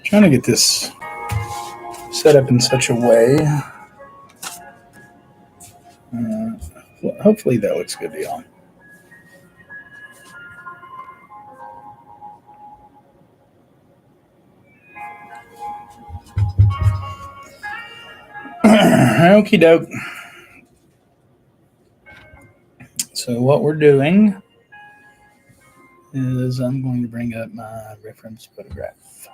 Trying to get this set up in such a way. Hopefully that looks good to y'all. Okie doke. So what we're doing is I'm going to bring up my reference photograph.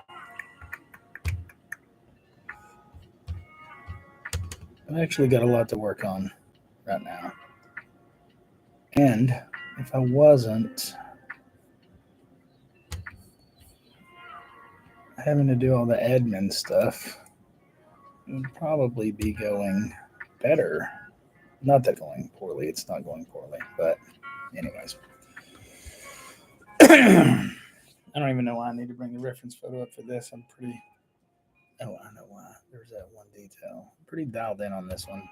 I've actually got a lot to work on right now. And if I wasn't having to do all the admin stuff, it would probably be going better. Not that going poorly, it's not going poorly, but anyways. I don't even know why I need to bring the reference photo up for this. I'm pretty. Oh, I know why. There's that one detail. I'm pretty dialed in on this one.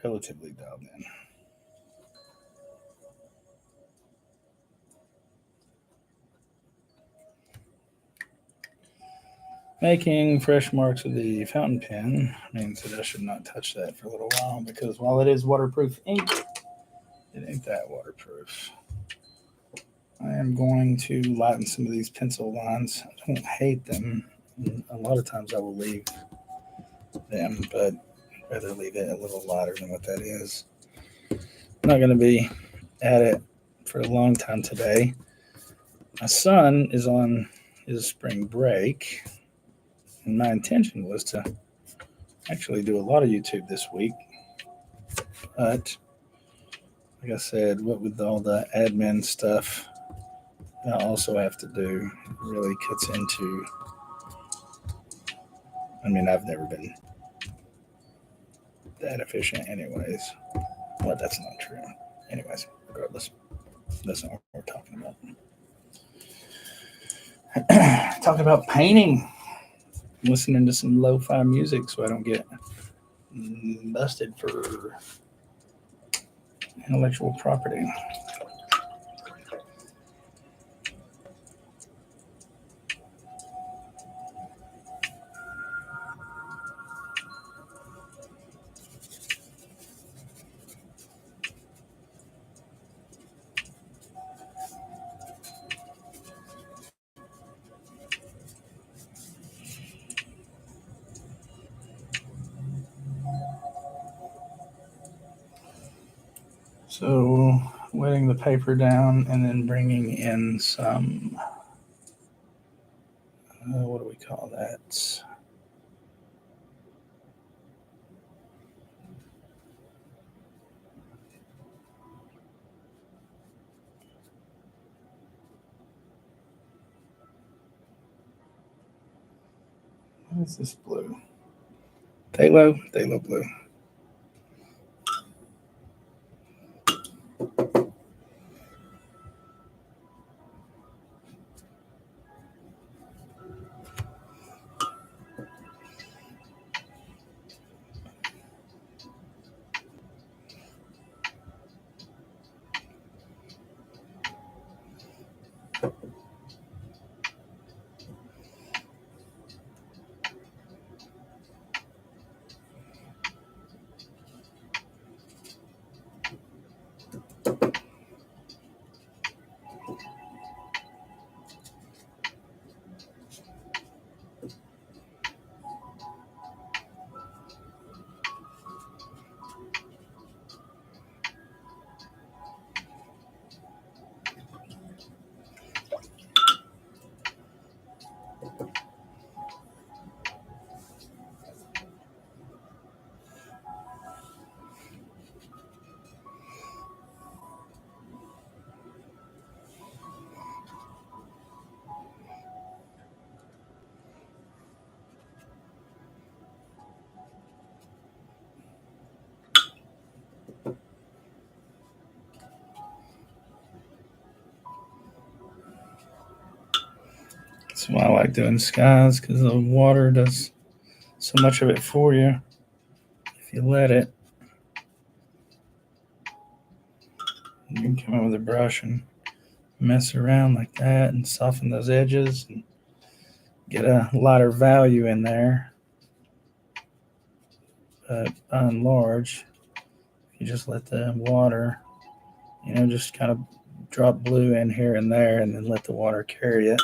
Relatively dialed in. Making fresh marks with the fountain pen means that I should not touch that for a little while because while it is waterproof ink, it ain't that waterproof. I am going to lighten some of these pencil lines. I don't hate them. A lot of times I will leave them, but I'd rather leave it a little lighter than what that is. I'm not going to be at it for a long time today. My son is on his spring break, and my intention was to actually do a lot of YouTube this week. But like I said, what with all the admin stuff I also have to do, it really cuts into. I mean, I've never been that efficient, anyways. Well, that's not true. Anyways, regardless, that's not what we're talking about. Talking about painting, listening to some lo-fi music so I don't get busted for intellectual property. So, wetting the paper down and then bringing in some, what do we call that? What is this blue? Phthalo blue. That's why I like doing skies, because the water does so much of it for you if you let it. You can come in with a brush and mess around like that and soften those edges and get a lighter value in there. But by and large, you just let the water, just kind of drop blue in here and there and then let the water carry it.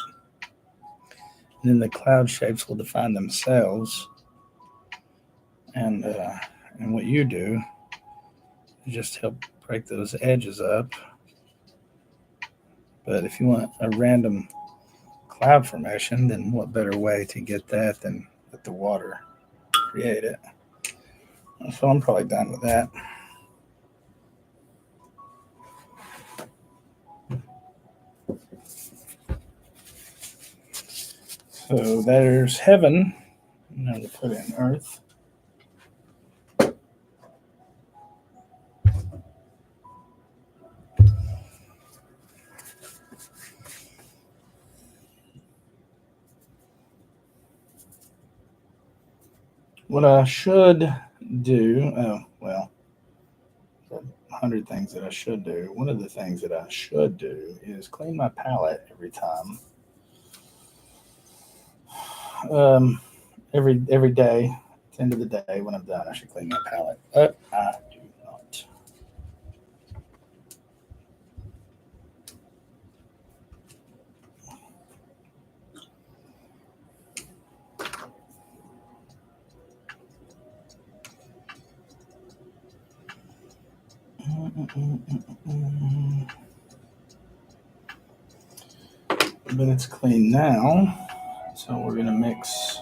And then the cloud shapes will define themselves. And what you do is just help break those edges up. But if you want a random cloud formation, then what better way to get that than let the water create it? So I'm probably done with that. So there's heaven. Now to put in earth. What I should do, 100 things that I should do. One of the things that I should do is clean my palette every time. Every day, at the end of the day, when I'm done, I should clean my palette. But I do not. But it's clean now, so we're gonna mix.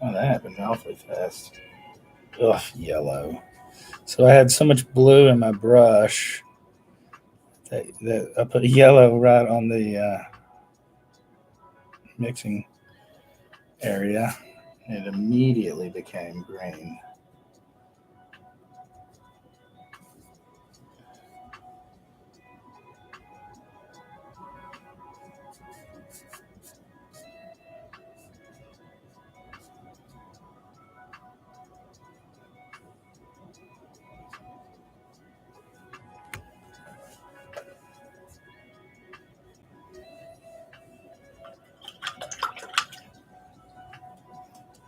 Oh, that happened awfully fast. Ugh, yellow. So I had so much blue in my brush that I put yellow right on the mixing area. It immediately became green.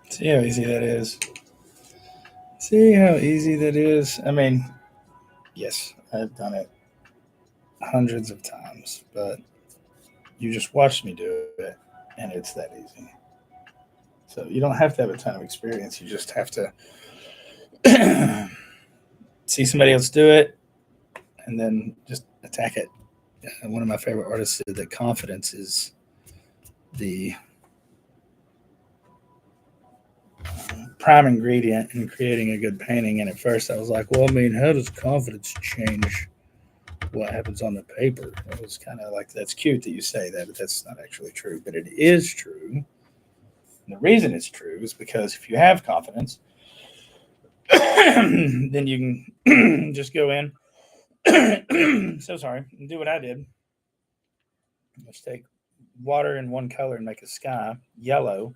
See how easy that is. See how easy that is. I mean, yes, I've done it hundreds of times, but you just watched me do it, and it's that easy. So you don't have to have a ton of experience. You just have to see somebody else do it, and then just attack it. One of my favorite artists said that confidence is the prime ingredient in creating a good painting. And at first, I was like, "Well, I mean, how does confidence change what happens on the paper?" It was kind of like, "That's cute that you say that, but that's not actually true." But it is true. And the reason it's true is because if you have confidence, then you can just go in. So sorry, and do what I did. Let's take water in one color and make a sky yellow,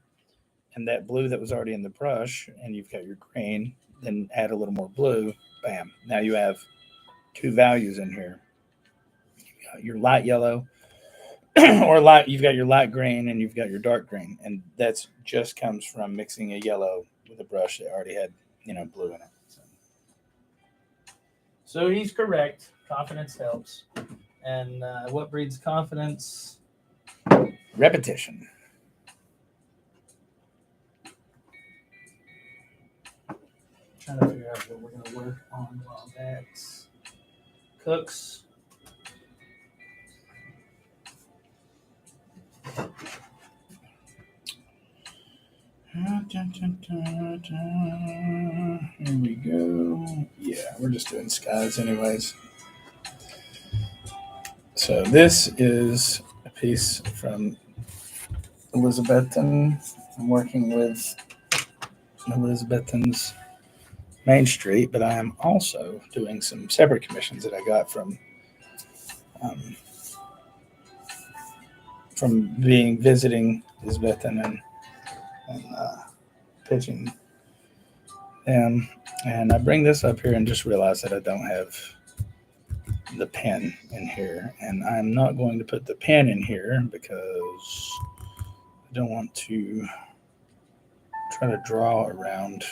and that blue that was already in the brush, and you've got your green. Then add a little more blue. Bam! Now you have two values in here. Your light yellow, or light. You've got your light green, and you've got your dark green, and that's just comes from mixing a yellow with a brush that already had blue in it. So he's correct. Confidence helps. And what breeds confidence? Repetition. Trying to figure out what we're going to work on while that cooks. Here we go. Yeah, we're just doing skies anyways. So this is a piece from Elizabethan. I'm working with Elizabethan's Main Street, but I am also doing some separate commissions that I got from from being visiting Lisbeth and pitching them. And I bring this up here and just realize that I don't have the pen in here. And I'm not going to put the pen in here because I don't want to try to draw around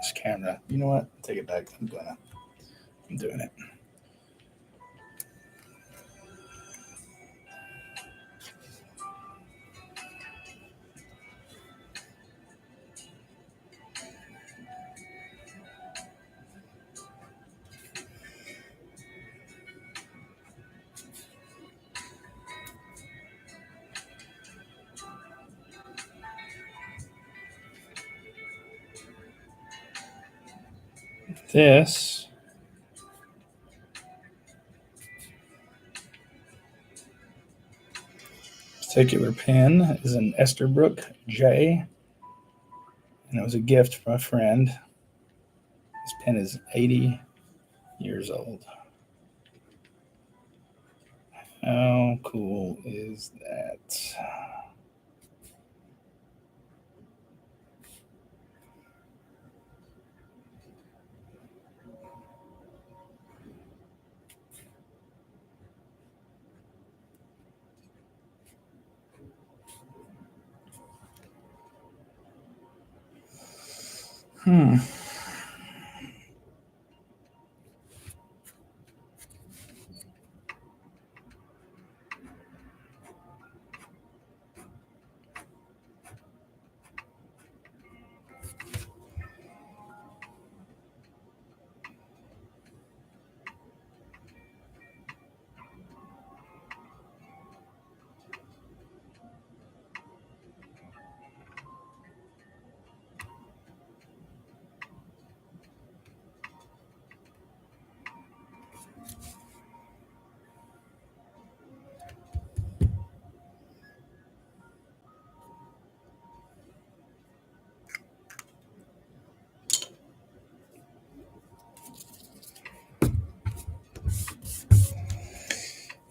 this camera. You know what? Take it back. I'm doing it. This particular pen is an Esterbrook J, and it was a gift from a friend. This pen is 80 years old. How cool is that? Hmm.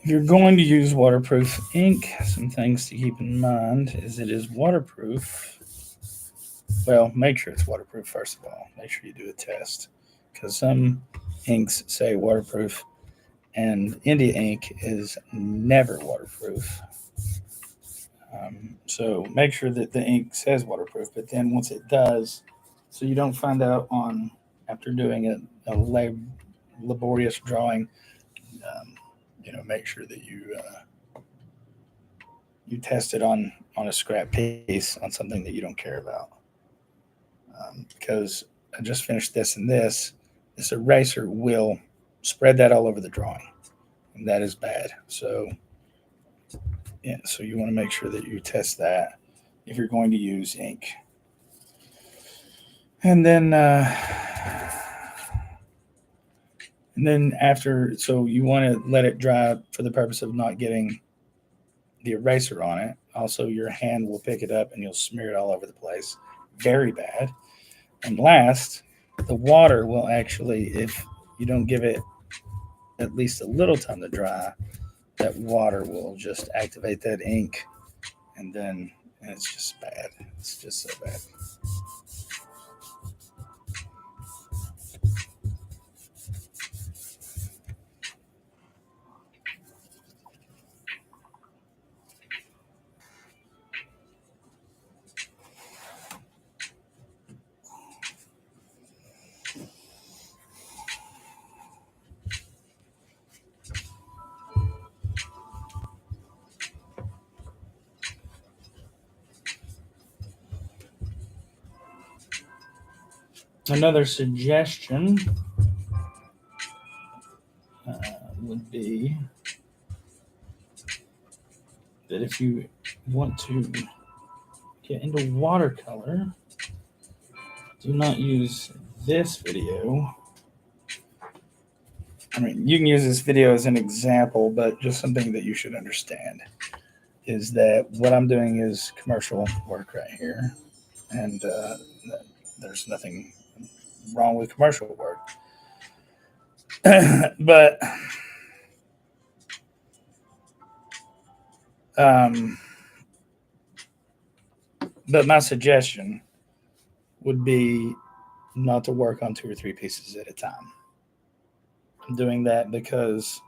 If you're going to use waterproof ink, some things to keep in mind is it is waterproof. Well, make sure it's waterproof first of all. Make sure you do a test because some inks say waterproof, and India ink is never waterproof. So make sure that the ink says waterproof, but then once it does, so you don't find out on after doing a laborious drawing, make sure that you test it on a scrap piece on something that you don't care about. Because I just finished this and this eraser will spread that all over the drawing, and that is bad. So yeah, so you want to make sure that you test that if you're going to use ink. And then after, so you want to let it dry for the purpose of not getting the eraser on it. Also, your hand will pick it up and you'll smear it all over the place. Very bad. And last, the water will actually, if you don't give it at least a little time to dry, that water will just activate that ink, and then it's just bad. It's just so bad. Another suggestion would be that if you want to get into watercolor, do not use this video. I mean, you can use this video as an example, but just something that you should understand is that what I'm doing is commercial work right here, and there's nothing wrong with commercial work. But But my suggestion would be not to work on two or three pieces at a time. I'm doing that because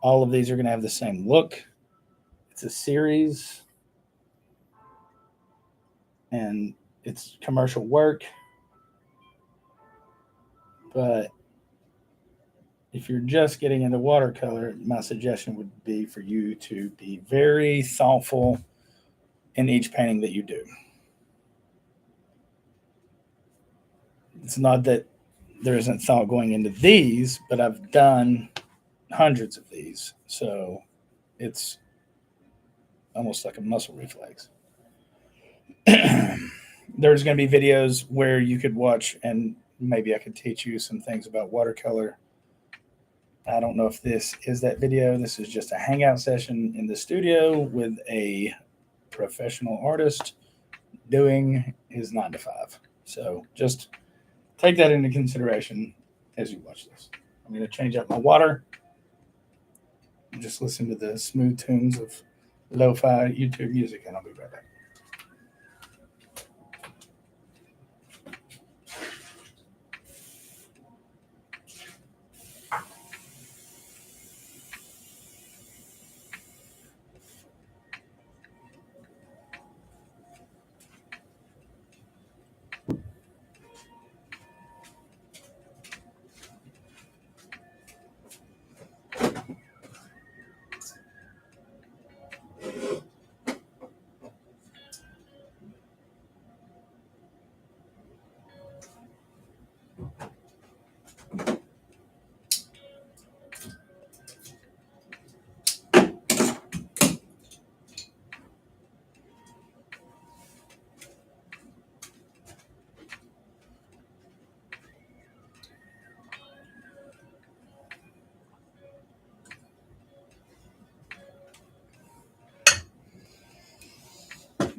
all of these are going to have the same look. It's a series and it's commercial work. But if you're just getting into watercolor, my suggestion would be for you to be very thoughtful in each painting that you do. It's not that there isn't thought going into these, but I've done hundreds of these. So it's almost like a muscle reflex. There's going to be videos where you could watch, and maybe I could teach you some things about watercolor. I don't know if this is that video. This is just a hangout session in the studio with a professional artist doing his 9 to 5. So just take that into consideration as you watch this. I'm going to change up my water and just listen to the smooth tunes of lo-fi YouTube music, and I'll be right back.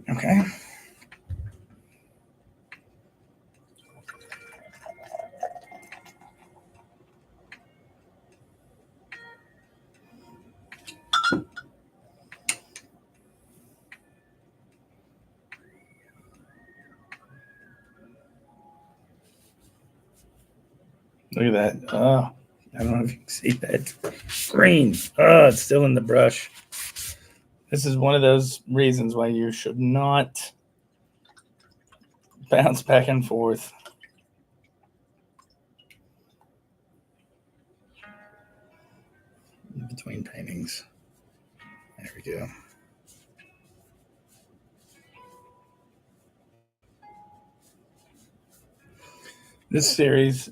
Okay. Look at that. Oh, I don't know if you can see that. Green. Oh, it's still in the brush. This is one of those reasons why you should not bounce back and forth. Between paintings. There we go. This series,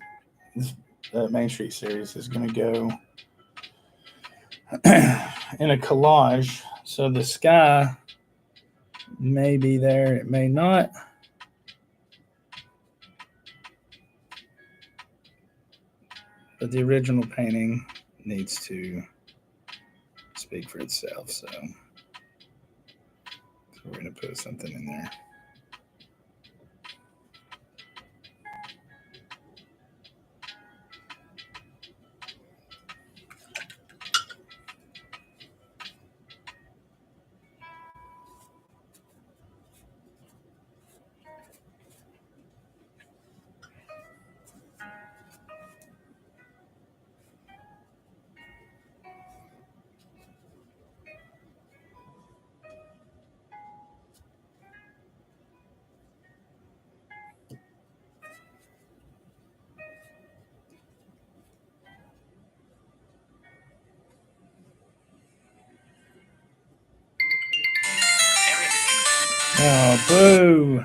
this Main Street series, is going to go in a collage. So the sky may be there, it may not. But the original painting needs to speak for itself. So we're going to put something in there. Oh, boo.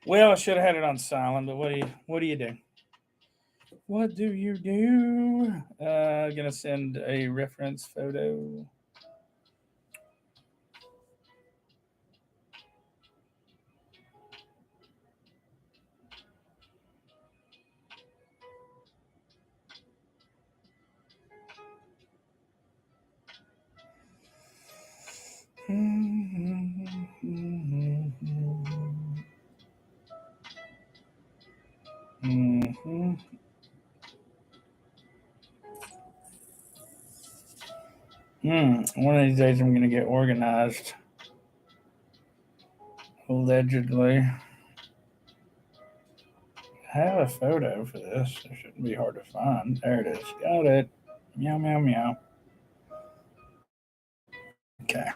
Well, I should have had it on silent, but what do you do? What do you do? Gonna send a reference photo. Mm-hmm. One of these days I'm gonna get organized. Allegedly. I have a photo for this. It shouldn't be hard to find. There it is. Got it. Meow meow meow. Okay.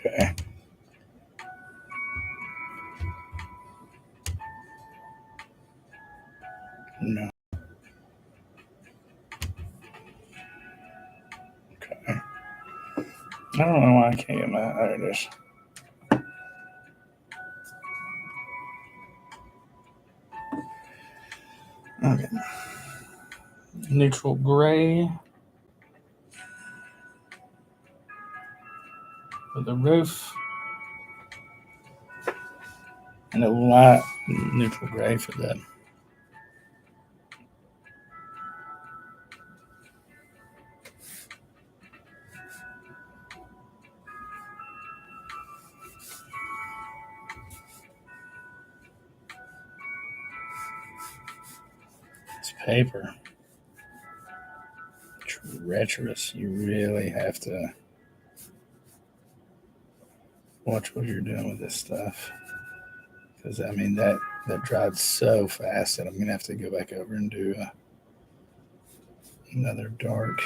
Okay. No. Okay. I don't know why I can't get my. There it is. Okay. Neutral gray for the roof, and a light neutral gray for the. It's paper. Treacherous. You really have to watch what you're doing with this stuff, because I mean that dried so fast that I'm gonna have to go back over and do another dark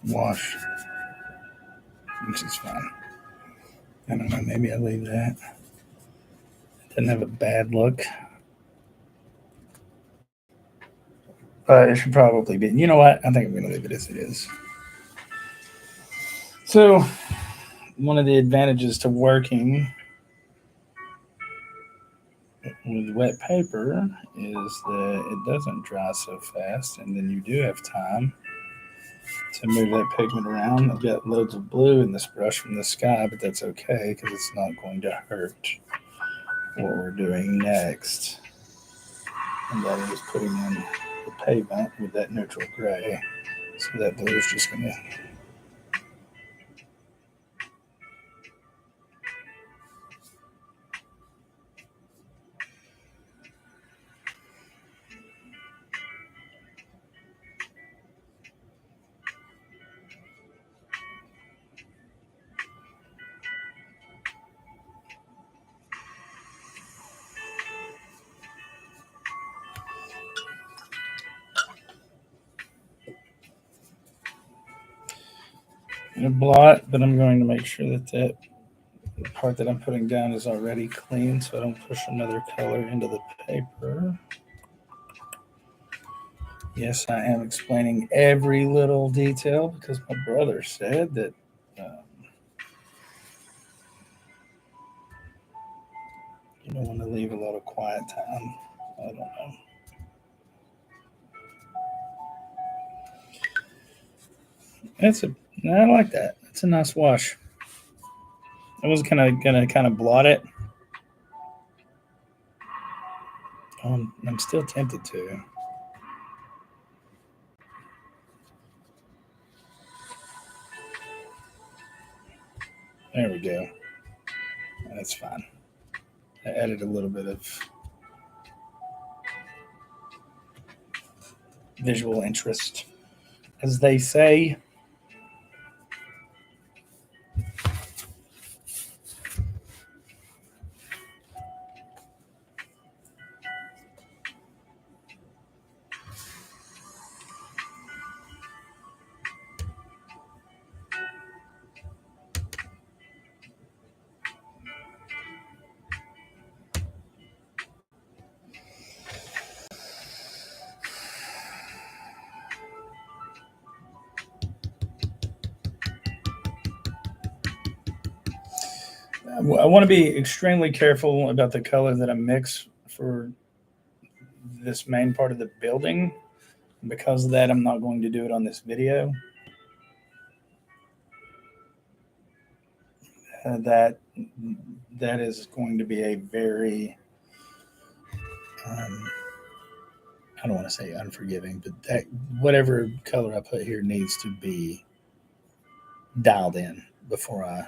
wash, which is fine. I don't know. Maybe I leave that. It doesn't have a bad look, but it should probably be. You know what? I think I'm gonna leave it as it is. So one of the advantages to working with wet paper is that it doesn't dry so fast, and then you do have time to move that pigment around. I've got loads of blue in this brush from the sky, but that's okay because it's not going to hurt what we're doing next. And that is putting in the pavement with that neutral gray. So that blue is just going to. Blot, but I'm going to make sure that that part that I'm putting down is already clean so I don't push another color into the paper. Yes, I am explaining every little detail because my brother said that you don't want to leave a lot of quiet time. I don't know. It's a. I like that. It's a nice wash. I was gonna kind of blot it. I'm still tempted to. There we go. That's fine. I added a little bit of visual interest, as they say. I want to be extremely careful about the color that I mix for this main part of the building. Because of that, I'm not going to do it on this video. That is going to be a very I don't want to say unforgiving, but that whatever color I put here needs to be dialed in before I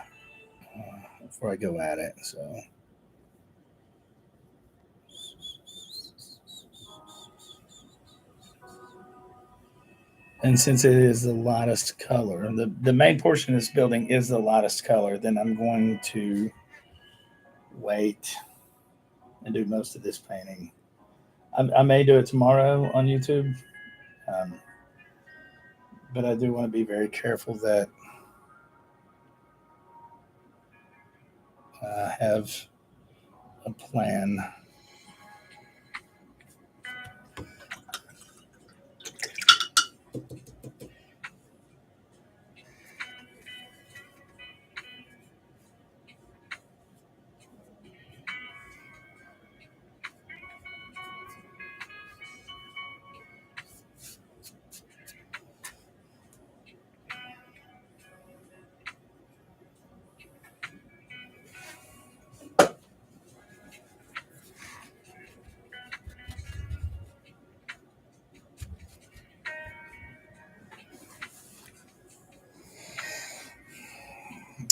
go at it. So. And since it is the lightest color, the main portion of this building is the lightest color, then I'm going to wait and do most of this painting. I may do it tomorrow on YouTube, um, but I do want to be very careful that I have a plan.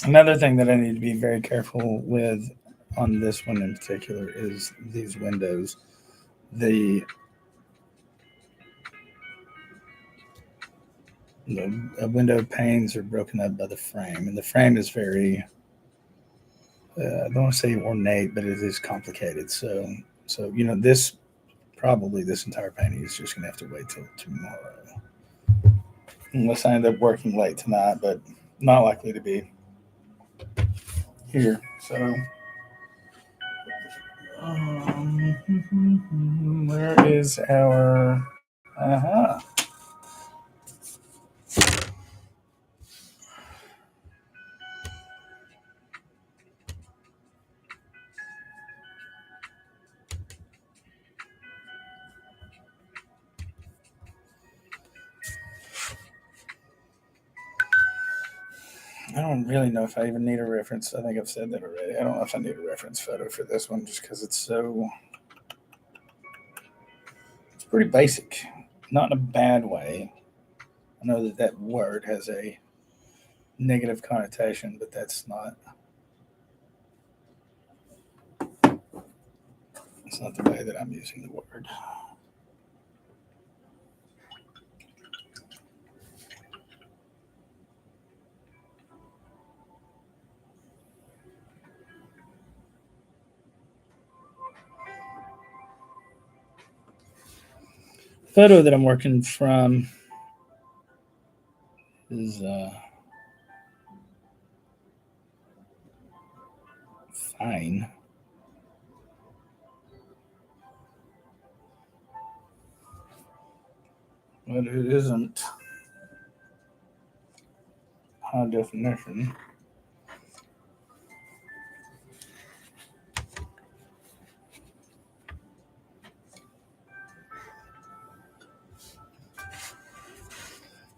Another thing that I need to be very careful with on this one in particular is these windows. The window panes are broken up by the frame, and the frame is very I don't want to say ornate, but it is complicated. So this entire painting is just going to have to wait till tomorrow, unless I end up working late tonight, but not likely to be here. So, where is our? Uh-huh. I don't really know if I even need a reference. I think I've said that already. I don't know if I need a reference photo for this one just because it's pretty basic. Not in a bad way. I know that word has a negative connotation, but that's not. It's not the way that I'm using the word. Photo that I'm working from is fine. But it isn't high definition.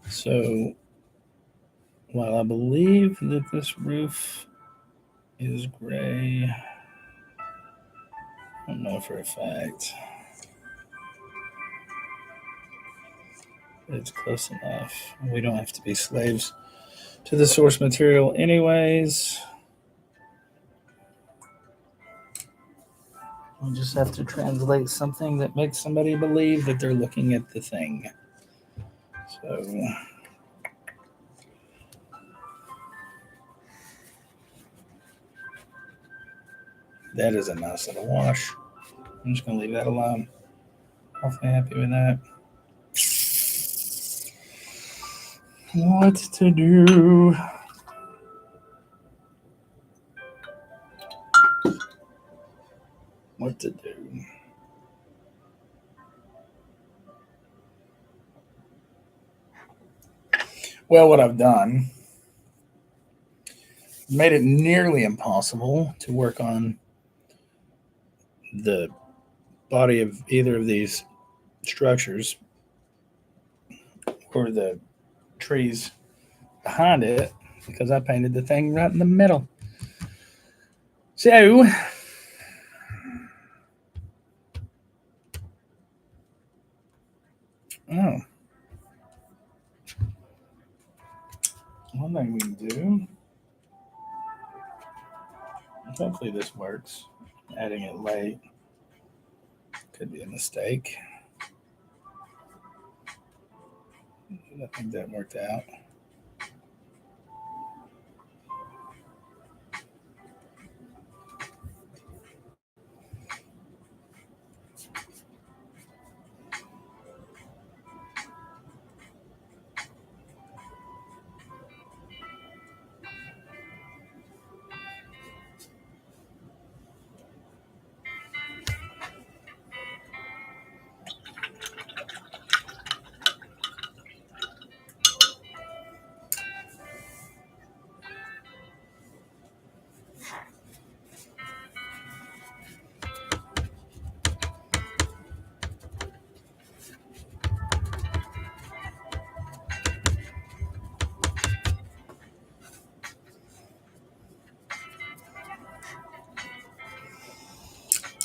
So while I believe that this roof is gray, I don't know for a fact. It's close enough. We don't have to be slaves to the source material anyways. We just have to translate something that makes somebody believe that they're looking at the thing. So that is a nice little wash. I'm just going to leave that alone. Awfully happy with that. What to do? What to do? Well, what I've done made it nearly impossible to work on the body of either of these structures or the trees behind it because I painted the thing right in the middle. So, oh, one thing we can do, hopefully this works. Adding it late could be a mistake. I think that worked out.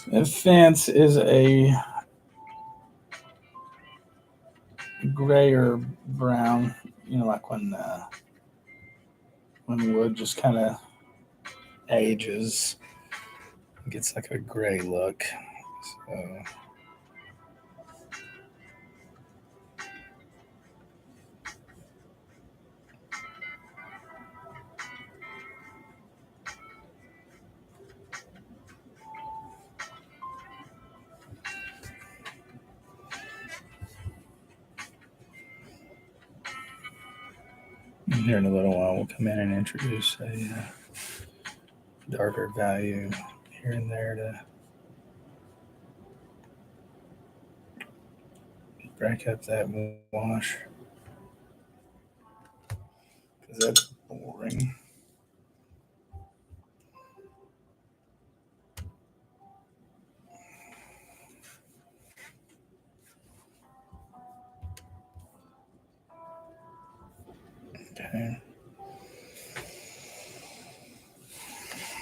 The fence is a gray or brown, like when wood just kind of ages, it gets like a gray look. So here in a little while, we'll come in and introduce a darker value here and there to break up that wash because that's boring. Okay.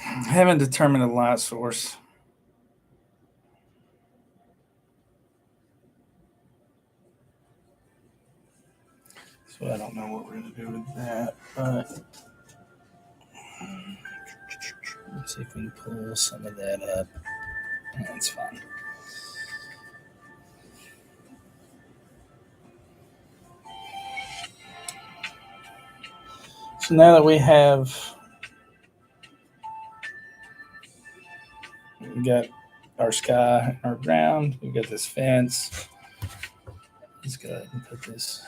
I haven't determined a light source. So I don't know what we're going to do with that. But let's see if we can pull some of that up. That's fine. So now that we got our sky, our ground, we've got this fence. Let's go ahead and put this.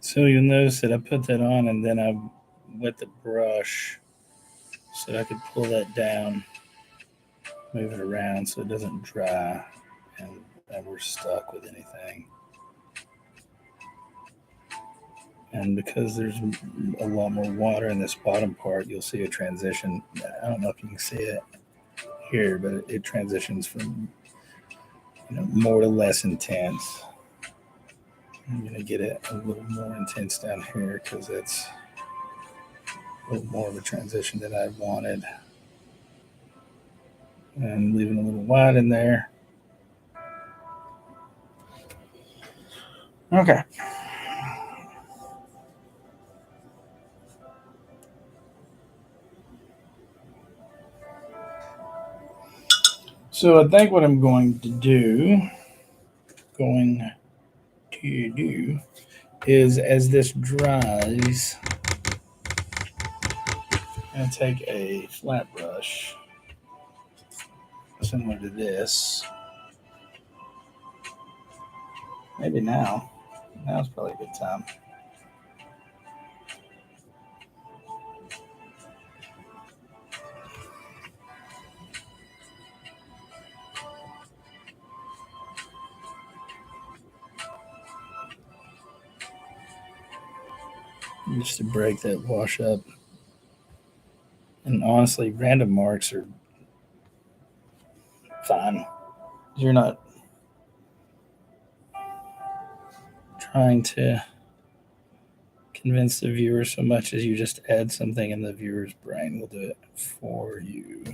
So you'll notice that I put that on and then I wet the brush so that I could pull that down, move it around so it doesn't dry and we're stuck with anything. And because there's a lot more water in this bottom part, you'll see a transition. I don't know if you can see it here, but it transitions from more to less intense. I'm going to get it a little more intense down here because it's a little more of a transition than I wanted. And leaving a little white in there. Okay. So I think what I'm going to do is as this dries, I'm going to take a flat brush similar to this. Maybe now. Now's probably a good time. Just to break that wash up. And honestly, random marks are fine. You're not trying to convince the viewer so much as you just add something and the viewer's brain will do it for you.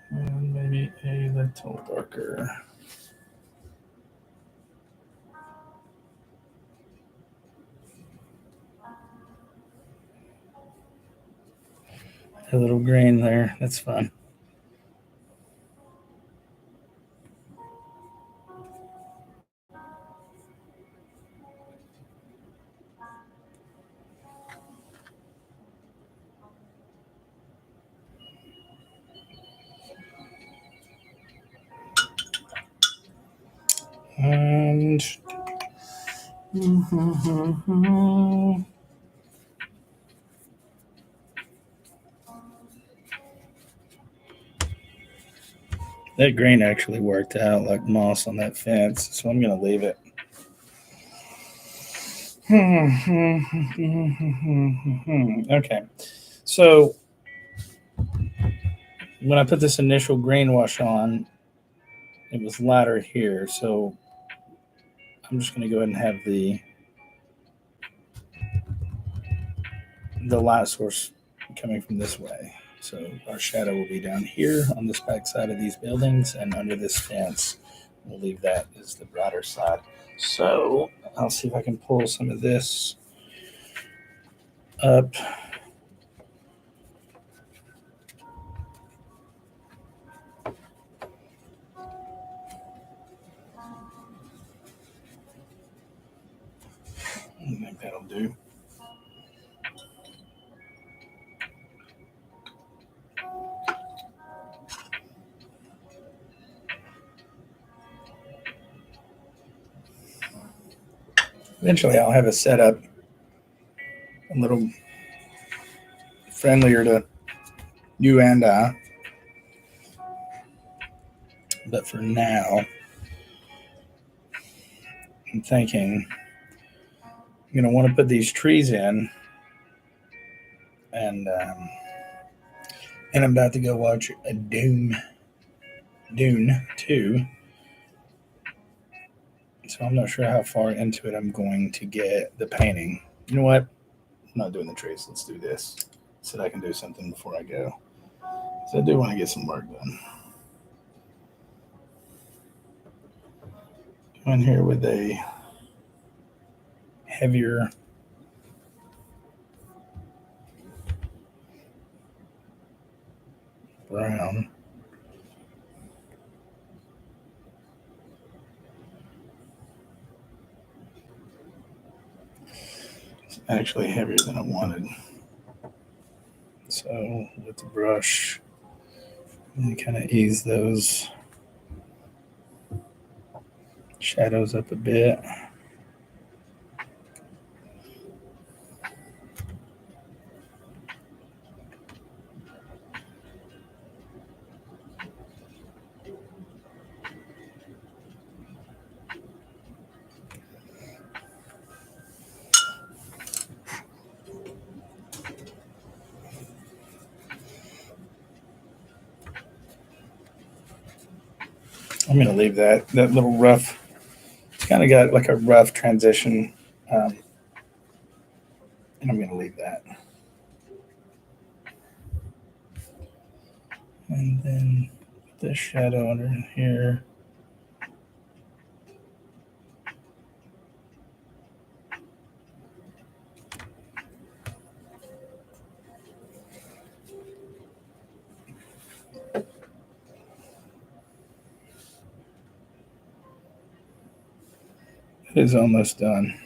And maybe a little darker. A little green there. That's fine. And that green actually worked out like moss on that fence, so I'm going to leave it. Okay, so when I put this initial green wash on, it was lighter here, so I'm just going to go ahead and have the light source coming from this way. So our shadow will be down here on this back side of these buildings, and under this fence, we'll leave that as the brighter side. So I'll see if I can pull some of this up. I think that'll do. Eventually, I'll have it set up a little friendlier to you and I. But for now, I'm thinking I'm going to want to put these trees in, and I'm about to go watch a Dune 2. So I'm not sure how far into it I'm going to get the painting. You know what? I'm not doing the trees. Let's do this so that I can do something before I go. So I do want to get some work done. Go in here with a heavier brown. It's actually heavier than I wanted. So with the brush, you kind of ease those shadows up a bit. I'm going to leave that little rough. It's kind of got like a rough transition, um, and I'm going to leave that. And then the shadow under here. It is almost done.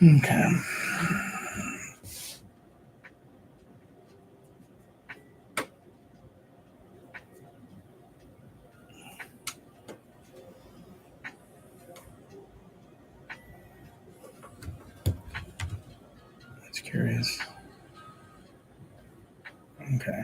Okay. That's curious. Okay.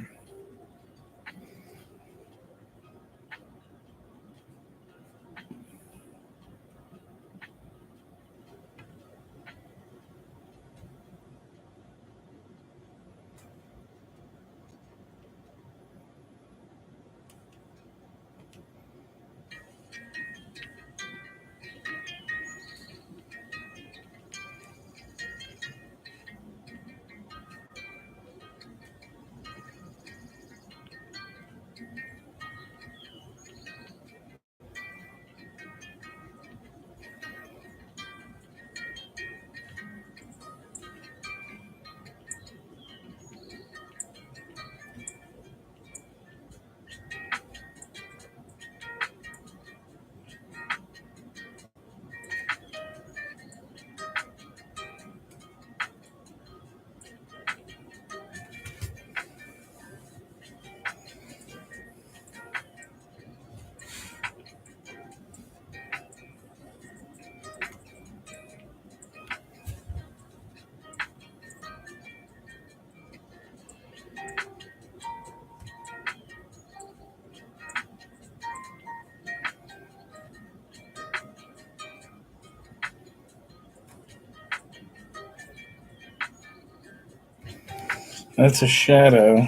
That's a shadow,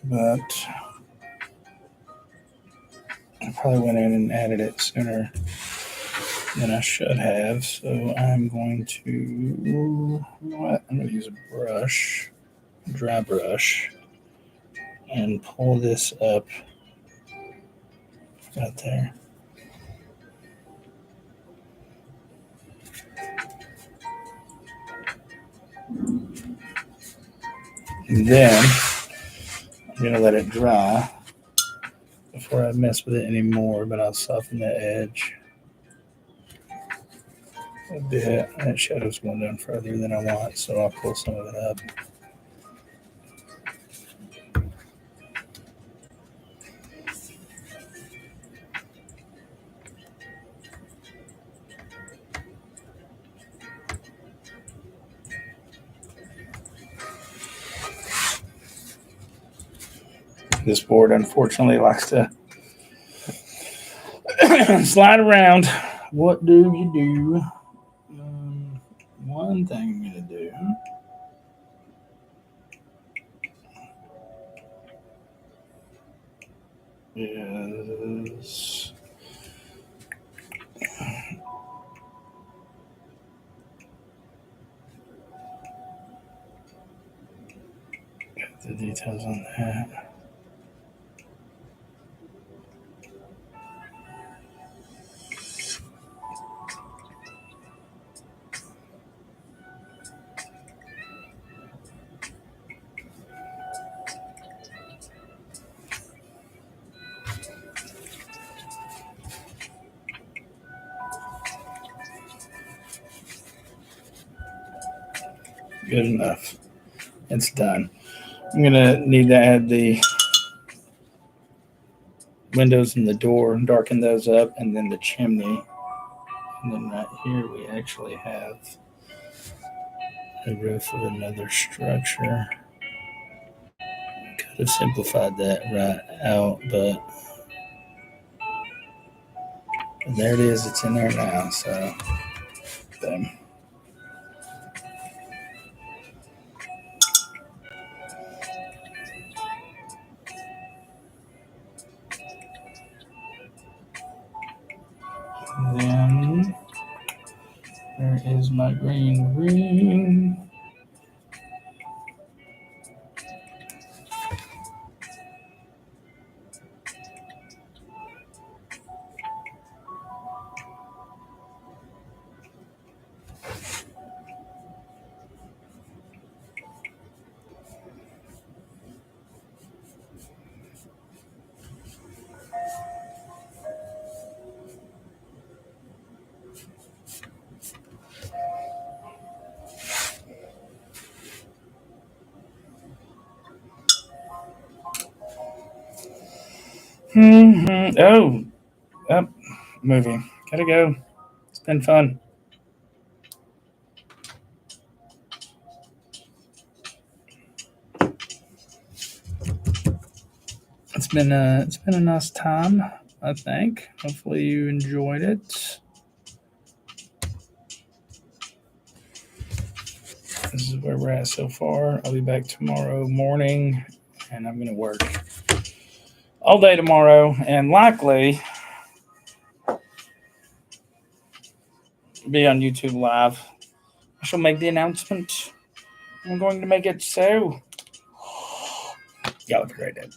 but I probably went in and added it sooner than I should have. So I'm going to, you know what? I'm going to use a brush, a dry brush, and pull this up right there. And then I'm going to let it dry before I mess with it anymore, but I'll soften the edge a bit. That shadow's going down further than I want, so I'll pull some of it up. This board, unfortunately, likes to slide around. What do you do? One thing I'm going to do is get the details on that. Good enough. It's done. I'm gonna need to add the windows and the door, darken those up, and then the chimney. And then right here we actually have a roof of another structure. Could have simplified that right out, but there it is. It's in there now. So, boom. Then there is my green ring. Oh, up, movie. Gotta go. It's been fun. It's been a nice time. I think. Hopefully you enjoyed it. This is where we're at so far. I'll be back tomorrow morning, and I'm gonna work all day tomorrow, and likely be on YouTube Live. I shall make the announcement. I'm going to make it so. Y'all have a great day.